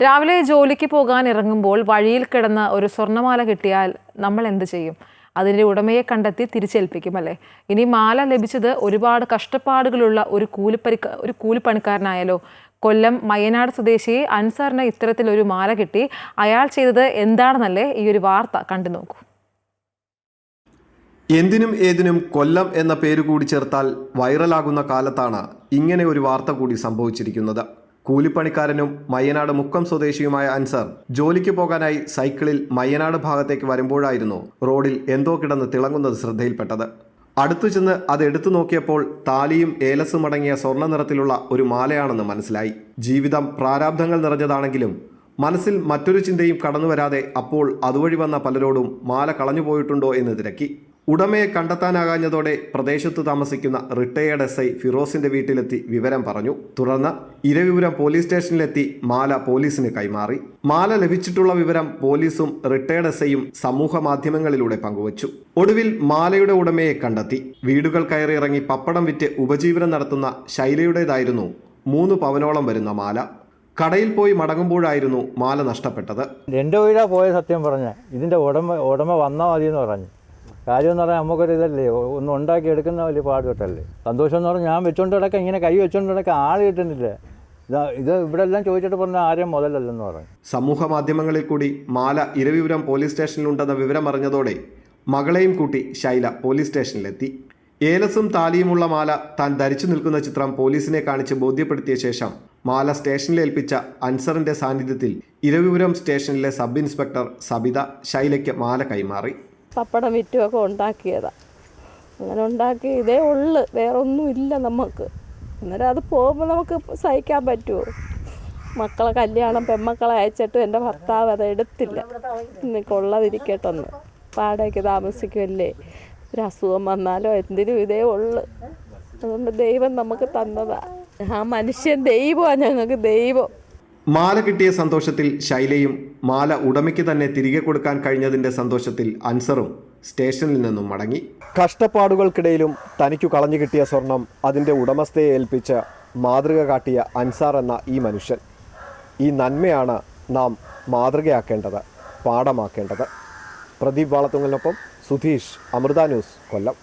രാവിലെ ജോലിക്ക് പോകാൻ ഇറങ്ങുമ്പോൾ വഴിയിൽ കിടന്ന ഒരു സ്വർണ്ണമാല കിട്ടിയാൽ നമ്മൾ എന്ത് ചെയ്യും? അതിൻ്റെ ഉടമയെ കണ്ടെത്തി തിരിച്ചേൽപ്പിക്കും അല്ലേ? ഇനി മാല ലഭിച്ചത് ഒരുപാട് കഷ്ടപ്പാടുകളുള്ള ഒരു കൂലിപ്പണിക്കാരനായാലോ? കൊല്ലം മയ്യനാട് സ്വദേശി അൻസാറിന് ഇത്തരത്തിലൊരു മാല കിട്ടി. അയാൾ ചെയ്തത് എന്താണെന്നല്ലേ ഈ ഒരു വാർത്ത കണ്ടു നോക്കൂ. എന്തിനും ഏതിനും കൊല്ലം എന്ന പേര് കൂടി ചേർത്താൽ വൈറലാകുന്ന കാലത്താണ് ഇങ്ങനെ ഒരു വാർത്ത കൂടി സംഭവിച്ചിരിക്കുന്നത്. കൂലിപ്പണിക്കാരനും മയ്യനാട് മുക്കം സ്വദേശിയുമായ അൻസാർ ജോലിക്ക് പോകാനായി സൈക്കിളിൽ മയ്യനാട് ഭാഗത്തേക്ക് വരുമ്പോഴായിരുന്നു റോഡിൽ എന്തോ കിടന്ന് തിളങ്ങുന്നത് ശ്രദ്ധയിൽപ്പെട്ടത്. അടുത്തു ചെന്ന് അത് എടുത്തു നോക്കിയപ്പോൾ താലിയും ഏലസും അടങ്ങിയ സ്വർണ്ണ നിറത്തിലുള്ള ഒരു മാലയാണെന്ന് മനസ്സിലായി. ജീവിതം പ്രാരാബ്ധങ്ങൾ നിറഞ്ഞതാണെങ്കിലും മനസ്സിൽ മറ്റൊരു ചിന്തയും കടന്നു വരാതെ അപ്പോൾ അതുവഴി വന്ന പലരോടും മാല കളഞ്ഞുപോയിട്ടുണ്ടോ എന്ന് തിരക്കി. ഉടമയെ കണ്ടെത്താനാകാഞ്ഞതോടെ പ്രദേശത്ത് താമസിക്കുന്ന റിട്ടയേർഡ് SI ഫിറോസിന്റെ വീട്ടിലെത്തി വിവരം പറഞ്ഞു. തുടർന്ന് ഇരവിപുരം പോലീസ് സ്റ്റേഷനിലെത്തി മാല പോലീസിന് കൈമാറി. മാല ലഭിച്ചിട്ടുള്ള വിവരം പോലീസും റിട്ടയേർഡ് SIയും സമൂഹ മാധ്യമങ്ങളിലൂടെ പങ്കുവച്ചു. ഒടുവിൽ മാലയുടെ ഉടമയെ കണ്ടെത്തി. വീടുകൾ കയറിയിറങ്ങി പപ്പടം വിറ്റ് ഉപജീവനം നടത്തുന്ന ശൈലയുടേതായിരുന്നു 3 പവനോളം വരുന്ന മാല. കടയിൽ പോയി മടങ്ങുമ്പോഴായിരുന്നു മാല നഷ്ടപ്പെട്ടത്. എൻ്റെ വീടാ പോയ സത്യം പറഞ്ഞ ഇതിൻ്റെ ഉടമ വന്നാൽ മതി എന്ന് പറഞ്ഞു. കാര്യം എന്ന് പറഞ്ഞാൽ നമുക്കൊരു ഇതല്ലേ, ഒന്ന് ഉണ്ടാക്കി എടുക്കുന്ന വലിയ പാടുപെട്ടല്ലേ. സന്തോഷം എന്ന് പറഞ്ഞാൽ ഞാൻ വെച്ചുകൊണ്ട് കിടക്കാം, ഇങ്ങനെ കൈ വെച്ചുകൊണ്ട് കിടക്കാൻ ആൾ കിട്ടുന്നില്ല. ഇത് ഇവിടെ എല്ലാം ചോദിച്ചിട്ട് പറഞ്ഞാൽ ആരും മുതലല്ലെന്ന് പറഞ്ഞു. സമൂഹ മാധ്യമങ്ങളിൽ കൂടി മാല ഇരവിപുരം പോലീസ് സ്റ്റേഷനിലുണ്ടെന്ന വിവരം അറിഞ്ഞതോടെ മകളെയും കൂട്ടി ശൈല പോലീസ് സ്റ്റേഷനിലെത്തി. ഏലസും താലിയുമുള്ള മാല താൻ ധരിച്ചു നിൽക്കുന്ന ചിത്രം പോലീസിനെ കാണിച്ച് ബോധ്യപ്പെടുത്തിയ ശേഷം മാല സ്റ്റേഷനിൽ ഏൽപ്പിച്ച അൻസറിന്റെ സാന്നിധ്യത്തിൽ ഇരവിപുരം സ്റ്റേഷനിലെ സബ് ഇൻസ്പെക്ടർ സബിത ശൈലയ്ക്ക് മാല കൈമാറി. പപ്പടം വിറ്റുമൊക്കെ ഉണ്ടാക്കിയതാണ്. അങ്ങനെ ഉണ്ടാക്കി ഇതേ ഉള്ളു, വേറെ ഒന്നും ഇല്ല നമുക്ക്. അന്നേരം അത് പോകുമ്പോൾ നമുക്ക് സഹിക്കാൻ പറ്റുമോ? മക്കളെ കല്യാണം പെൺമക്കളെ അയച്ചിട്ടും എൻ്റെ ഭർത്താവ് അത് എടുത്തില്ല. കൊള്ളതിരിക്കട്ടൊന്ന് വാടകയ്ക്ക് താമസിക്കുമല്ലേ, ഒരു അസുഖം വന്നാലോ എന്തിനും ഇതേ ഉള്ളു. അതുകൊണ്ട് ദൈവം നമുക്ക് തന്നതാ. ആ മനുഷ്യൻ ദൈവമാണ്, ഞങ്ങൾക്ക് ദൈവം. മാല കിട്ടിയ സന്തോഷത്തിൽ ശൈലയും മാല ഉടമയ്ക്ക് തന്നെ തിരികെ കൊടുക്കാൻ കഴിഞ്ഞതിൻ്റെ സന്തോഷത്തിൽ അൻസറും സ്റ്റേഷനിൽ നിന്നും മടങ്ങി. കഷ്ടപ്പാടുകൾക്കിടയിലും തനിക്കു കളഞ്ഞു കിട്ടിയ സ്വർണം അതിൻ്റെ ഉടമസ്ഥയെ ഏൽപ്പിച്ച് മാതൃക കാട്ടിയ അൻസാർ എന്ന ഈ മനുഷ്യൻ, ഈ നന്മയാണ് നാം മാതൃകയാക്കേണ്ടത്, പാഠമാക്കേണ്ടത്. പ്രദീപ് വാളത്തുങ്കലിനൊപ്പം സുധീഷ്, അമൃത ന്യൂസ്, കൊല്ലം.